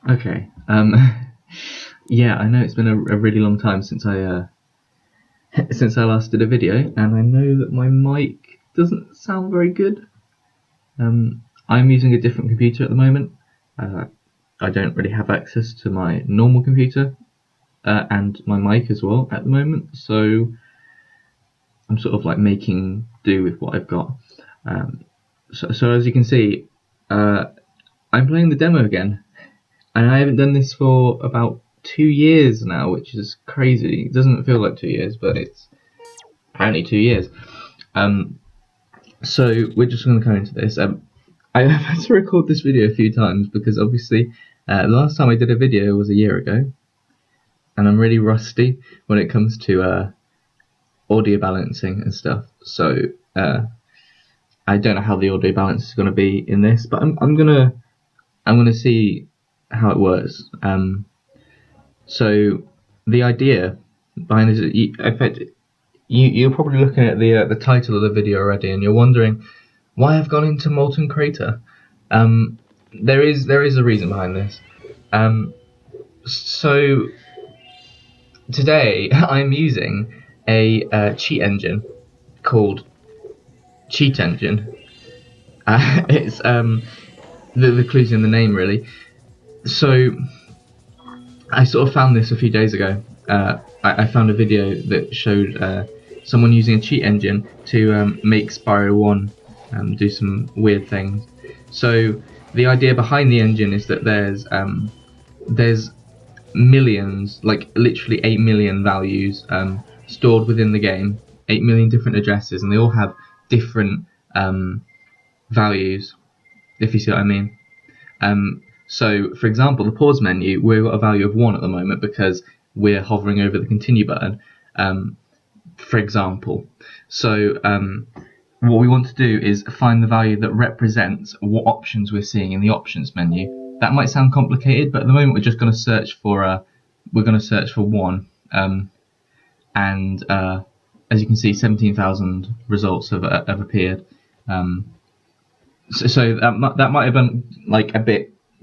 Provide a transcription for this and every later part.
Okay. Yeah, I know it's been a really long time since I since I last did a video, and I know that my mic doesn't sound very good. I'm using a different computer at the moment. I don't really have access to my normal computer and my mic as well at the moment, so I'm sort of like making do with what I've got. So as you can see, I'm playing the demo again, and I haven't done this for about 2 years now, which is crazy. It doesn't feel like 2 years, but it's apparently 2 years. So we're just going to go into this. I've had to record this video a few times because obviously the last time I did a video was a year ago, and I'm really rusty when it comes to audio balancing and stuff. So I don't know how the audio balance is going to be in this, but I'm gonna see how it works. So the idea behind this, in fact, you're probably looking at the title of the video already, and you're wondering why I've gone into Molten Crater. There is a reason behind this. So today I'm using a cheat engine called Cheat Engine. It's the clue's in the name, really. So I sort of found this a few days ago. I found a video that showed someone using a cheat engine to make Spyro 1 do some weird things. So the idea behind the engine is that there's millions, like literally 8 million values stored within the game, 8 million different addresses, and they all have different values, if you see what I mean. So, for example, the pause menu, we've got a value of 1 at the moment because we're hovering over the continue button, for example. So, what we want to do is find the value that represents what options we're seeing in the options menu. That might sound complicated, but at the moment we're just going to search for 1, and as you can see, 17,000 results have appeared. So that might have been like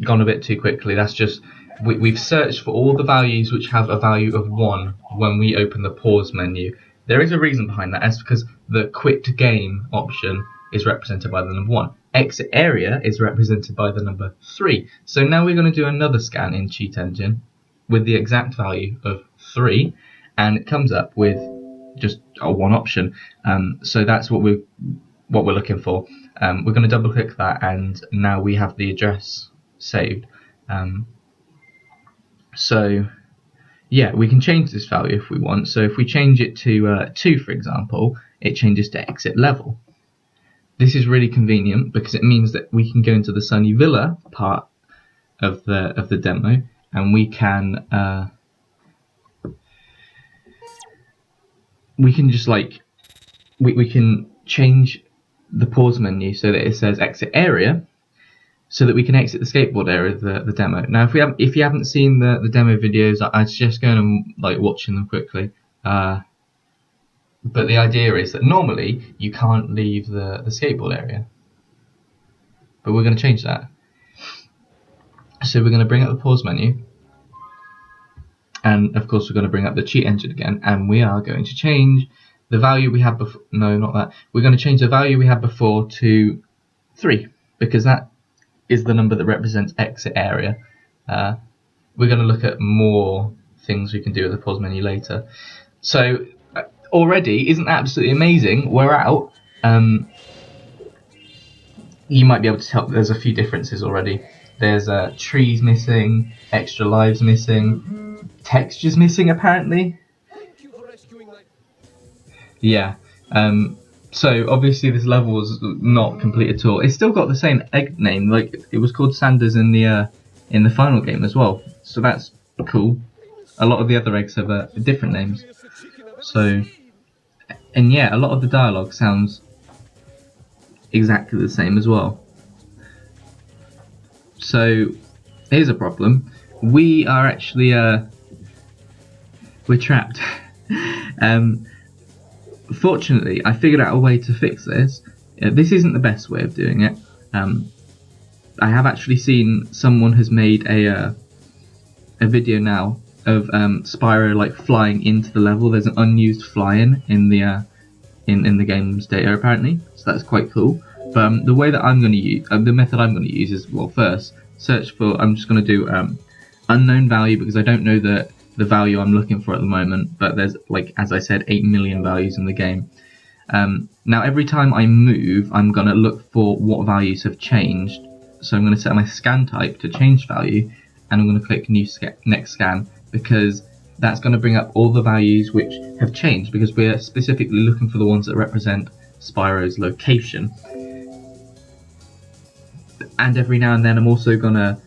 gone a bit too quickly. That's just we've searched for all the values which have a value of 1 when we open the pause menu. There is a reason behind that. That's because the quit game option is represented by the number 1. Exit area is represented by the number 3. So now we're going to do another scan in Cheat Engine with the exact value of 3, and it comes up with just a 1 option. So that's what we're looking for. We're going to double click that, and now we have the address saved. So yeah, we can change this value if we want. So if we change it to 2, for example, it changes to exit level. This is really convenient because it means that we can go into the Sunny Villa part of the demo, and we can just like we can change the pause menu so that it says exit area, so that we can exit the skateboard area of the demo. Now, if you haven't seen the demo videos, I suggest going and like watching them quickly. But the idea is that normally you can't leave the skateboard area, but we're going to change that. So we're going to bring up the pause menu, and of course we're going to bring up the cheat engine again, and we are going to change the value we had before. No, not that. We're going to change the value we had before to 3, because that is the number that represents exit area. We're going to look at more things we can do with the pause menu later. So already, isn't that absolutely amazing? We're out. You might be able to tell there's a few differences already. There's trees missing, extra lives missing, textures missing apparently. Yeah. So obviously this level was not complete at all. It's still got the same egg name, like it was called Sanders in the final game as well. So that's cool. A lot of the other eggs have different names. So, and yeah, a lot of the dialogue sounds exactly the same as well. So here's a problem. We are actually we're trapped. Fortunately, I figured out a way to fix this. This isn't the best way of doing it. I have actually seen someone has made a a video now of Spyro like flying into the level. There's an unused fly-in the in the game's data apparently, so that's quite cool. But the way that I'm going to use, the method I'm going to use is, well, first search for. I'm just going to do unknown value because I don't know the value I'm looking for at the moment. But there's, like, as I said, 8 million values in the game. Now every time I move, I'm going to look for what values have changed. So I'm going to set my scan type to change value, and I'm going to click new next scan, because that's going to bring up all the values which have changed, because we're specifically looking for the ones that represent Spyro's location. And every now and then I'm also gonna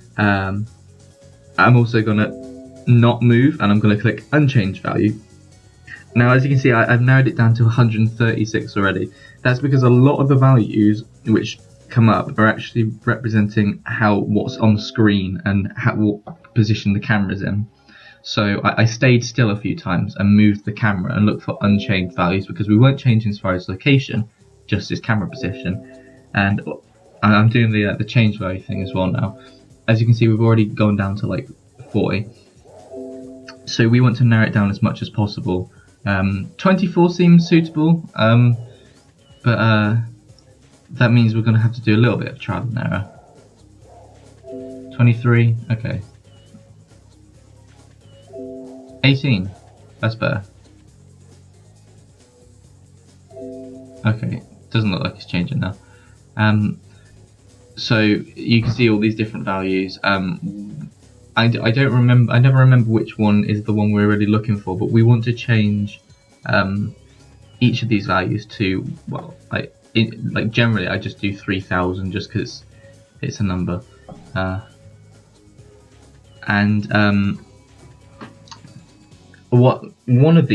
not move, and I'm gonna click unchanged value. Now, as you can see, I've narrowed it down to 136 already. That's because a lot of the values which come up are actually representing what's on the screen and what position the camera's in. So I stayed still a few times and moved the camera and looked for unchanged values, because we weren't changing Spyro's location, just his camera position. And I'm doing the change value thing as well now. As you can see, we've already gone down to like 40. So we want to narrow it down as much as possible. 24 seems suitable, but that means we're going to have to do a little bit of trial and error. 23, okay. 18, that's better. Okay, doesn't look like it's changing now. So you can see all these different values. I don't remember. I never remember which one is the one we're really looking for, but we want to change each of these values to, well, like generally I just do 3,000 just because it's a number, and what most of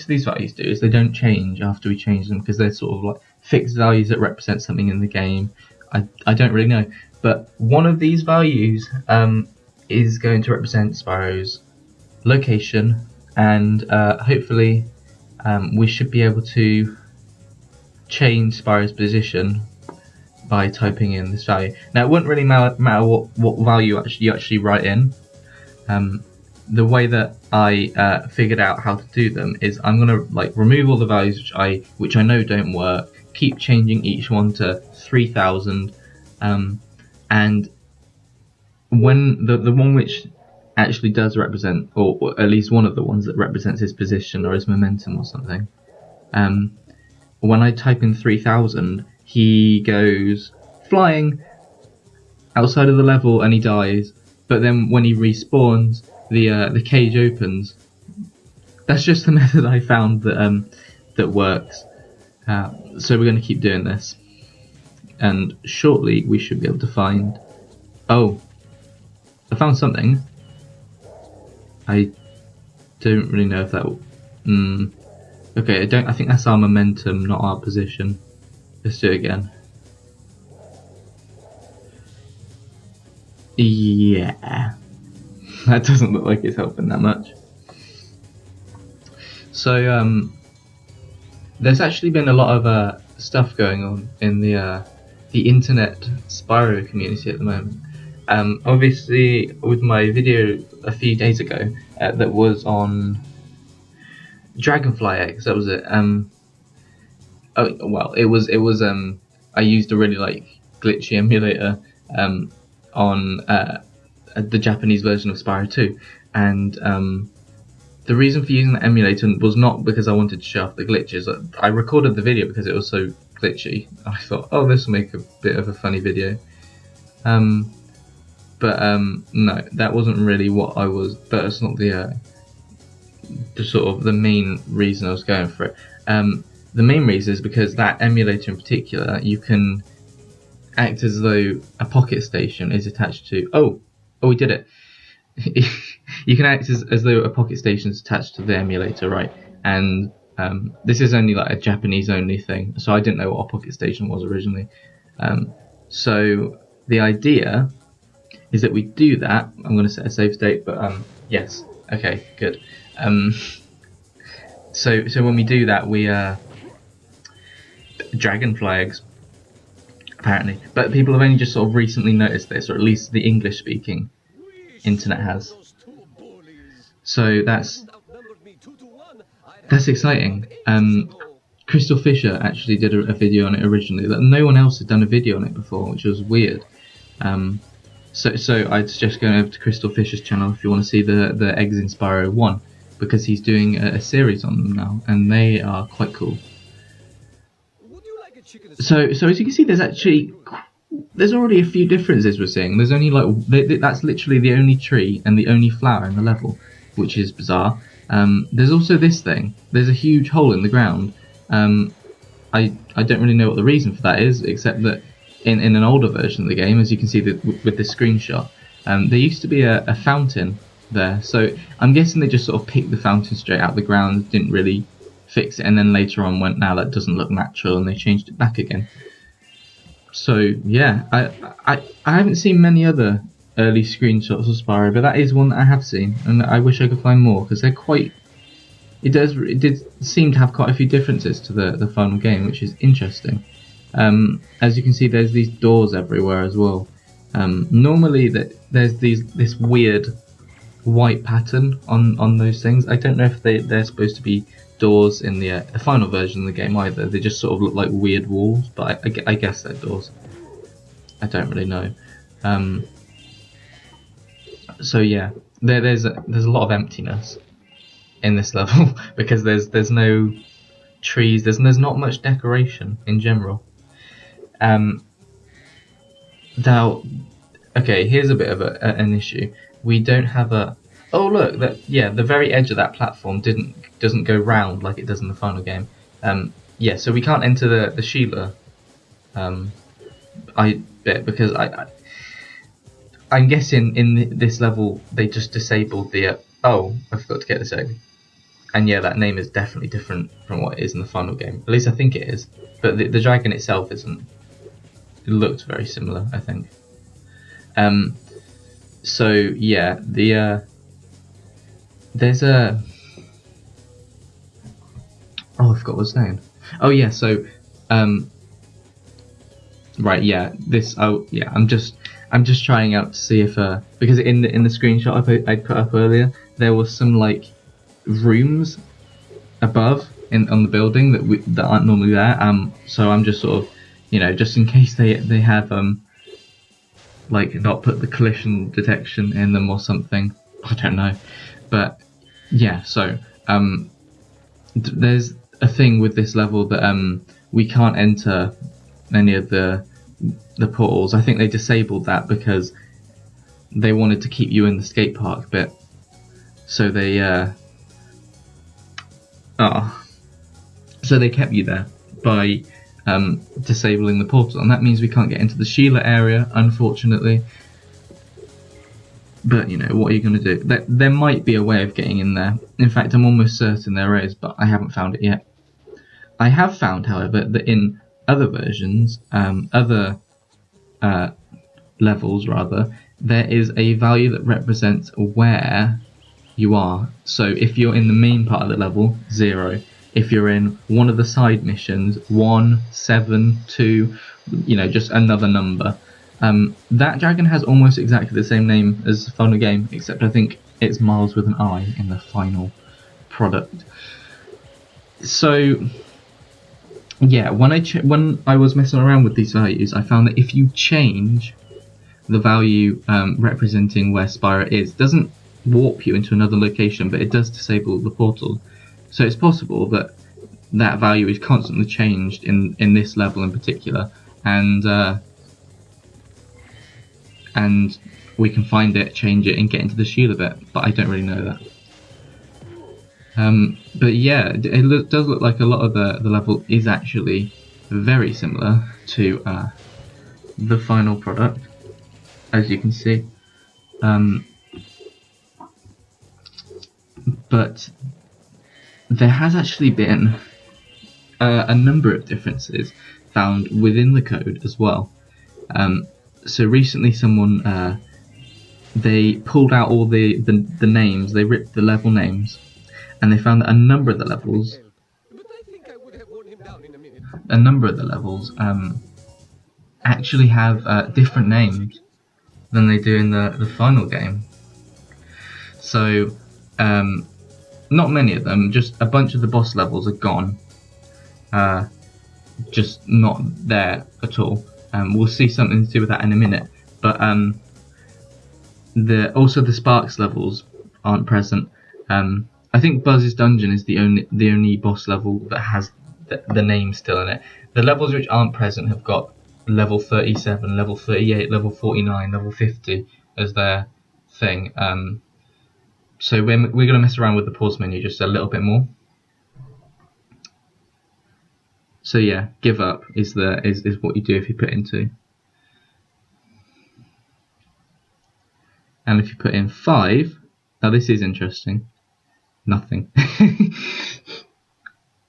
these values do is they don't change after we change them, because they're sort of like fixed values that represent something in the game. I don't really know, but one of these values is going to represent Spyro's location, and hopefully we should be able to change Spyro's position by typing in this value. Now, it wouldn't really matter what value you actually write in. The way that I figured out how to do them is I'm gonna remove all the values which I know don't work, keep changing each one to 3,000, and when the one which actually does represent, or at least one of the ones that represents his position or his momentum or something, when I type in 3,000, he goes flying outside of the level and he dies. But then when he respawns, the cage opens. That's just the method I found that works. So we're going to keep doing this, and shortly we should be able to find. Oh, I found something. I don't really know if that. Okay, I think that's our momentum, not our position. Let's do it again. Yeah, that doesn't look like it's helping that much. So there's actually been a lot of stuff going on in the internet Spyro community at the moment. Obviously, with my video a few days ago that was on Dragonfly Eggs, that was it. Oh well, it was. I used a really glitchy emulator on the Japanese version of Spyro 2, and the reason for using the emulator was not because I wanted to show off the glitches. I recorded the video because it was so glitchy. I thought, oh, this will make a bit of a funny video. But no, that wasn't really what I was. That's not the sort of the main reason I was going for it. The main reason is because that emulator in particular, you can act as though a pocket station is attached to. Oh, we did it. You can act as though a pocket station is attached to the emulator, right? And this is only a Japanese only thing, so I didn't know what a pocket station was originally. So the idea is that we do that. I'm going to set a save state, but yes, okay, good. So when we do that, we Dragonfly Eggs, apparently, but people have only just sort of recently noticed this, or at least the English-speaking internet has. So that's exciting. Crystal Fisher actually did a video on it originally. That no one else had done a video on it before, which was weird. So I'd suggest going over to Crystal Fisher's channel if you want to see the eggs in Spyro 1, because he's doing a series on them now, and they are quite cool. So as you can see, there's already a few differences we're seeing. There's only that's literally the only tree and the only flower in the level, which is bizarre. There's also this thing. There's a huge hole in the ground. I don't really know what the reason for that is, except that in an older version of the game, as you can see with this screenshot, there used to be a fountain there. So I'm guessing they just sort of picked the fountain straight out of the ground, didn't really fix it, and then later on went, now that doesn't look natural, and they changed it back again. So yeah, I haven't seen many other early screenshots of Spyro, but that is one that I have seen, and I wish I could find more, because they're quite. It did seem to have quite a few differences to the final game, which is interesting. As you can see, there's these doors everywhere as well. Normally there's this weird white pattern on those things. I don't know if they're supposed to be doors in the final version of the game either. They just sort of look like weird walls, but I guess they're doors. I don't really know. So yeah, there's a lot of emptiness in this level because there's no trees. There's not much decoration in general. Now, okay, here's a bit of an issue. We don't have a. Oh look, the very edge of that platform doesn't go round like it does in the final game. Yeah, so we can't enter the Sheila bit because I'm guessing in this level they just disabled the. Oh, I forgot to get this egg. And yeah, that name is definitely different from what it is in the final game. At least I think it is. But the dragon itself isn't. It looked very similar, I think. So yeah, there's a. Oh, I forgot what's name. Oh yeah, so right, yeah, this. Oh yeah, I'm just trying out to see if because in the screenshot I put up earlier, there was some like rooms above on the building that aren't normally there. So I'm just sort of, just in case they have like not put the collision detection in them or something. I don't know, but yeah. So there's a thing with this level that we can't enter any of the portals. I think they disabled that because they wanted to keep you in the skate park bit. So they so they kept you there by disabling the portal, and that means we can't get into the Sheila area, unfortunately. But what are you going to do? There might be a way of getting in there. In fact, I'm almost certain there is, but I haven't found it yet. I have found, however, that in other versions, other levels rather, there is a value that represents where you are. So if you're in the main part of the level, 0. If you're in one of the side missions, 1, 7, 2, just another number. That dragon has almost exactly the same name as the final game, except I think it's Miles with an I in the final product. So yeah, when I was messing around with these values, I found that if you change the value representing where Spyro is, it doesn't warp you into another location, but it does disable the portal. So it's possible that that value is constantly changed in this level in particular, and we can find it, change it, and get into the Sheila bit. But I don't really know that. But yeah, it does look like a lot of the level is actually very similar to the final product, as you can see. But there has actually been a number of differences found within the code as well. So recently someone they pulled out all the names, they ripped the level names, and they found that a number of the levels actually have different names than they do in the final game. So Not many of them, just a bunch of the boss levels are gone. Just not there at all. We'll see something to do with that in a minute. But also the Sparks levels aren't present. I think Buzz's Dungeon is the only boss level that has the name still in it. The levels which aren't present have got level 37, level 38, level 49, level 50 as their thing. So we're going to mess around with the pause menu just a little bit more. So yeah, give up is what you do if you put into. And if you put in 5, now this is interesting. Nothing.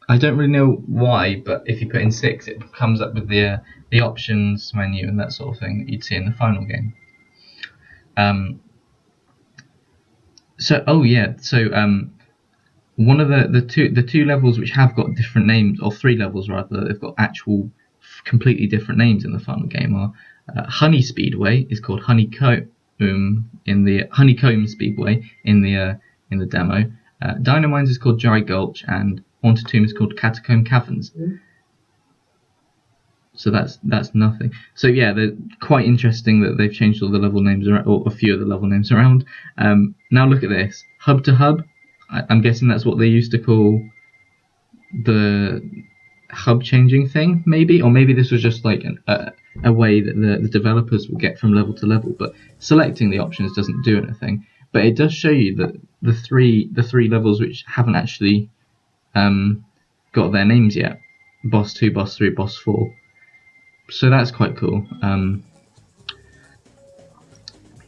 I don't really know why, but if you put in 6, it comes up with the options menu and that sort of thing that you'd see in the final game. One of the two levels which have got different names, or 3 levels rather, they've got actual completely different names in the final game. Are Honey Speedway is called Honeycomb in the Honeycomb Speedway in the demo. Dynamines is called Dry Gulch, and Haunted Tomb is called Catacomb Caverns. So that's nothing. So yeah, they're quite interesting that they've changed all the level names around, or a few of the level names around. Now look at this, Hub to Hub. I'm guessing that's what they used to call the hub changing thing, maybe, or maybe this was just like a way that the developers would get from level to level. But selecting the options doesn't do anything. But it does show you that the three levels which haven't actually got their names yet: Boss 2, Boss 3, Boss 4. So that's quite cool.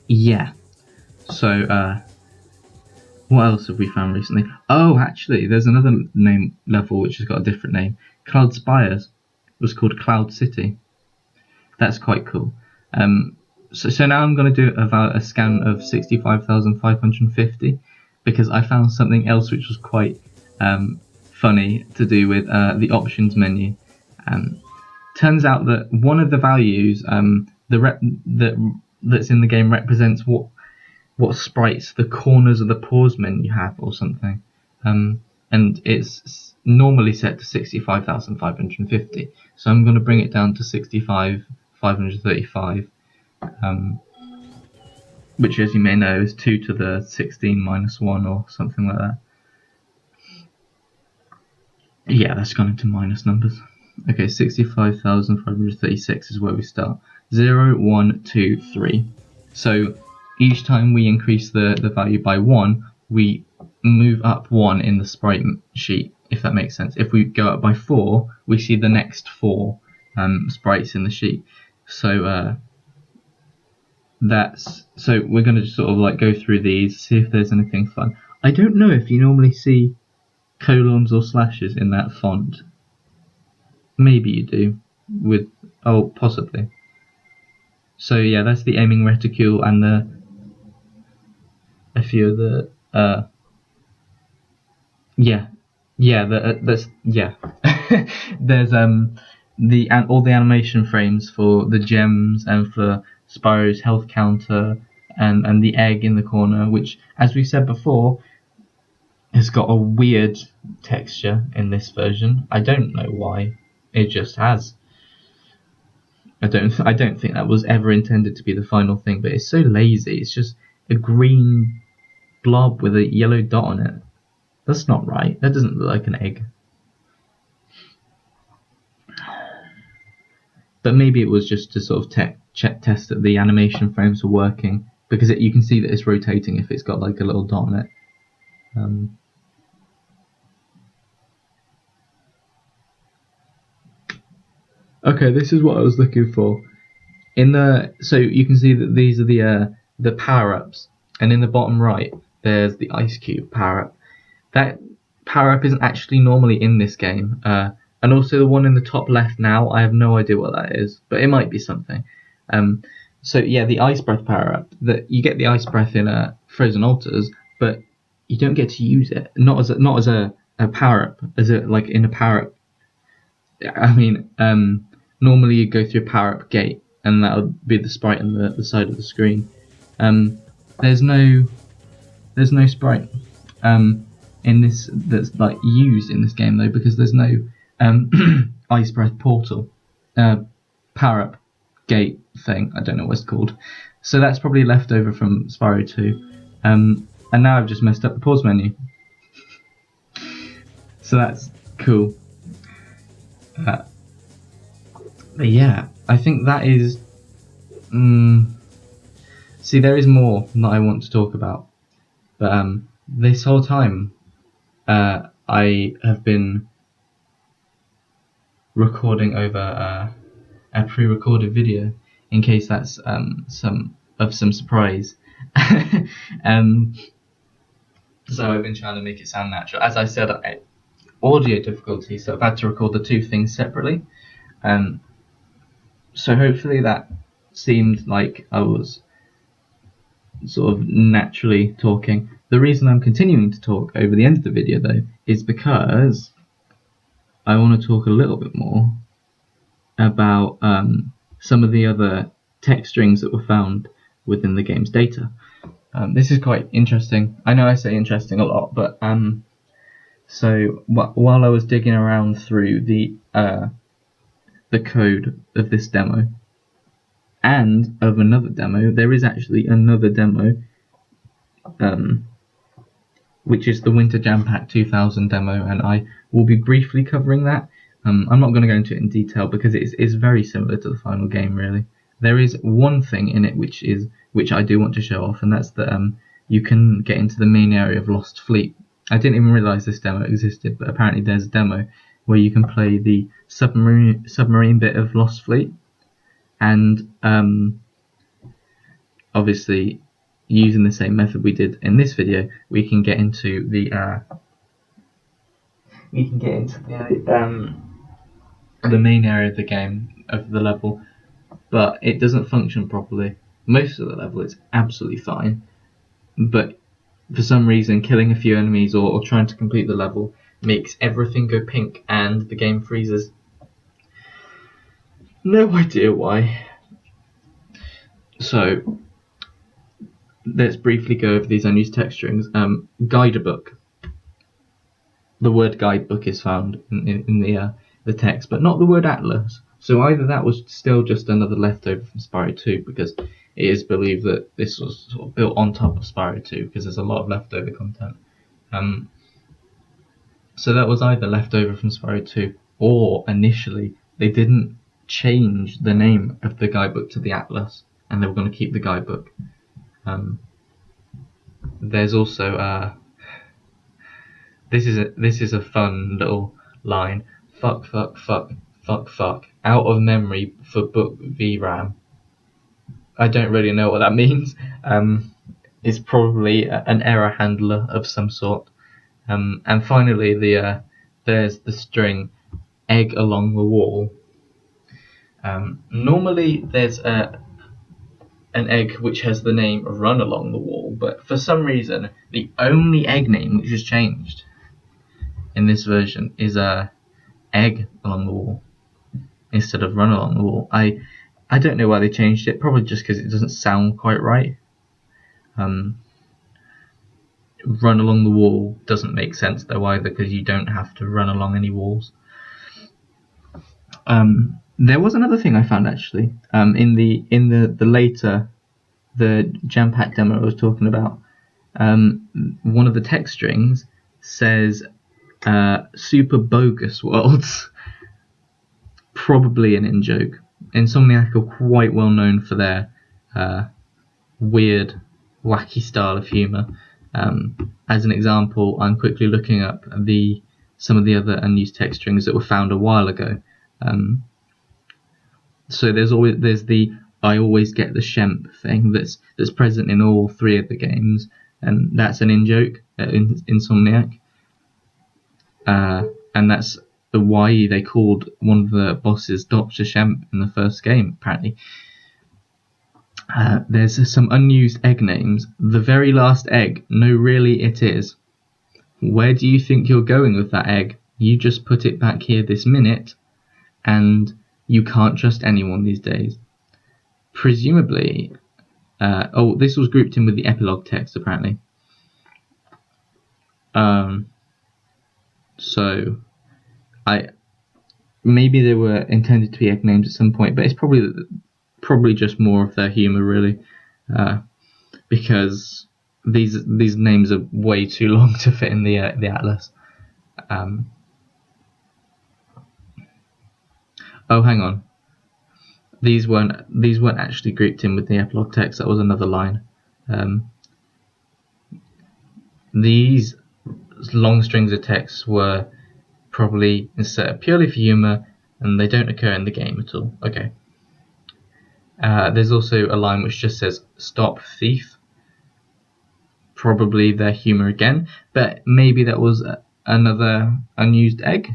Yeah. So what else have we found recently? Oh, actually, there's another level which has got a different name. Cloud Spires was called Cloud City. That's quite cool. So now I'm going to do a scan of 65,550 because I found something else which was quite funny to do with the options menu. Turns out that one of the values that's in the game represents what sprites the corners of the pause menu have or something. And it's normally set to 65,550. So I'm going to bring it down to 65,535, which, as you may know, is 2 to the 16 minus 1 or something like that. Yeah, that's gone into minus numbers. Okay, 65,536 is where we start. 0, 1, 2, 3. So each time we increase the value by 1, we move up 1 in the sprite sheet, if that makes sense. If we go up by 4, we see the next 4 sprites in the sheet. So we're going to just sort of like go through these, see if there's anything fun. I don't know if you normally see colons or slashes in that font. Maybe you do. Possibly. So yeah, that's the aiming reticule and a few of the there's all the animation frames for the gems and for Spyro's health counter and the egg in the corner, which, as we said before, has got a weird texture in this version. I don't know why. It just has. I don't think that was ever intended to be the final thing, but it's so lazy. It's just a green blob with a yellow dot on it. That's not right. That doesn't look like an egg. But maybe it was just to sort of test that the animation frames were working, because you can see that it's rotating if it's got like a little dot on it. Okay, this is what I was looking for. So you can see that these are the power-ups, and in the bottom right there's the ice cube power-up. That power-up isn't actually normally in this game, and also the one in the top left now, I have no idea what that is, but it might be something. So yeah, the ice breath power-up, that you get the ice breath in Frozen Altars, but you don't get to use it. Not as a power-up, like in a power-up. I mean, normally you go through a power-up gate, and that would be the sprite on the side of the screen. There's no sprite. in this that's like used in this game though, because there's no ice breath portal power up gate thing. I don't know what it's called. So that's probably left over from Spyro 2. And now I've just messed up the pause menu. So that's cool. But yeah, I think that is. See, there is more that I want to talk about, but this whole time I have been recording over a pre-recorded video in case that's some surprise. So I've been trying to make it sound natural. As I said, audio difficulties, so I've had to record the two things separately. So hopefully that seemed like I was sort of naturally talking. The reason I'm continuing to talk over the end of the video though is because I want to talk a little bit more about some of the other text strings that were found within the game's data. This is quite interesting. I know I say interesting a lot, but so while I was digging around through the code of this demo and of another demo, there is actually another demo, which is the Winter Jam Pack 2000 demo, and I will be briefly covering that. I'm not going to go into it in detail because it is very similar to the final game, really. There is one thing in it which I do want to show off, and that's that you can get into the main area of Lost Fleet. I didn't even realise this demo existed, but apparently there's a demo where you can play the submarine bit of Lost Fleet, and obviously using the same method we did in this video, we can get into the main area of the game, of the level, but it doesn't function properly. Most of the level is absolutely fine, but for some reason killing a few enemies or trying to complete the level makes everything go pink and the game freezes. No idea why. So let's briefly go over these unused text strings. Guidebook. The word guidebook is found in the text, but not the word atlas. So either that was still just another leftover from Spyro 2, because it is believed that this was sort of built on top of Spyro 2, because there's a lot of leftover content. So that was either leftover from Spyro 2, or initially they didn't change the name of the guidebook to the atlas, and they were going to keep the guidebook. There's also this is a fun little line. Fuck, fuck, fuck, fuck, fuck. Out of memory for book VRAM. I don't really know what that means. It's probably an error handler of some sort. And finally, there's the string egg along the wall. Normally, there's an egg which has the name run along the wall, but for some reason, the only egg name which has changed in this version is egg along the wall instead of run along the wall. I don't know why they changed it, probably just because it doesn't sound quite right. Run along the wall doesn't make sense though either, because you don't have to run along any walls. There was another thing I found actually in the later Jam Pack demo I was talking about. One of the text strings says super bogus worlds. Probably an in-joke. Insomniac are quite well known for their weird, wacky style of humour. As an example, I'm quickly looking up some of the other unused text strings that were found a while ago. So there's the I always get the Shemp thing that's present in all three of the games, and that's an in-joke in Insomniac. And that's why they called one of the bosses Dr. Shemp in the first game, apparently. There's some unused egg names. The very last egg, no really it is. Where do you think you're going with that egg? You just put it back here this minute, and you can't trust anyone these days. Presumably, this was grouped in with the epilogue text apparently. So maybe they were intended to be egg names at some point, but it's probably just more of their humour, really, because these names are way too long to fit in the atlas. Oh, hang on. These weren't actually grouped in with the epilogue text. That was another line. These long strings of text were probably inserted purely for humour, and they don't occur in the game at all. Okay. There's also a line which just says "Stop thief." Probably their humour again, but maybe that was another unused egg.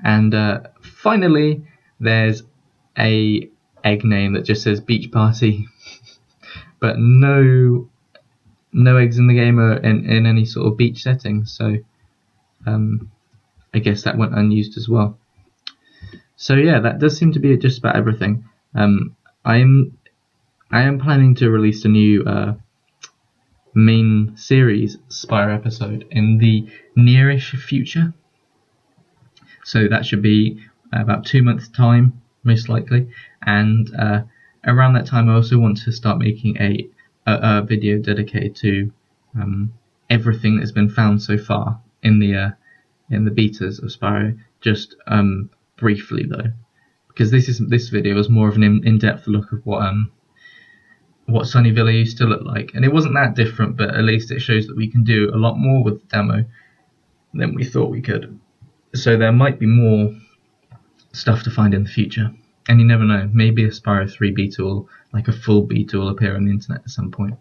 And finally, there's a egg name that just says Beach Party, but no eggs in the game are in any sort of beach setting, so I guess that went unused as well. So yeah, that does seem to be just about everything. I am planning to release a new main series Spyro episode in the nearish future. So that should be about 2 months' time, most likely. And around that time, I also want to start making a video dedicated to everything that's been found so far in the betas of Spyro. Just briefly though, because this video was more of an in-depth look of what Sunnyville used to look like, and it wasn't that different, but at least it shows that we can do a lot more with the demo than we thought we could. So there might be more stuff to find in the future, and you never know, maybe a Spyro 3 beta or like a full beta will appear on the internet at some point.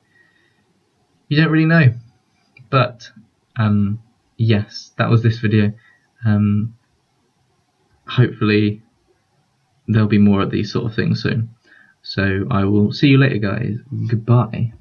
You don't really know, but yes, that was this video. Hopefully there'll be more of these sort of things soon. So I will see you later, guys. Goodbye.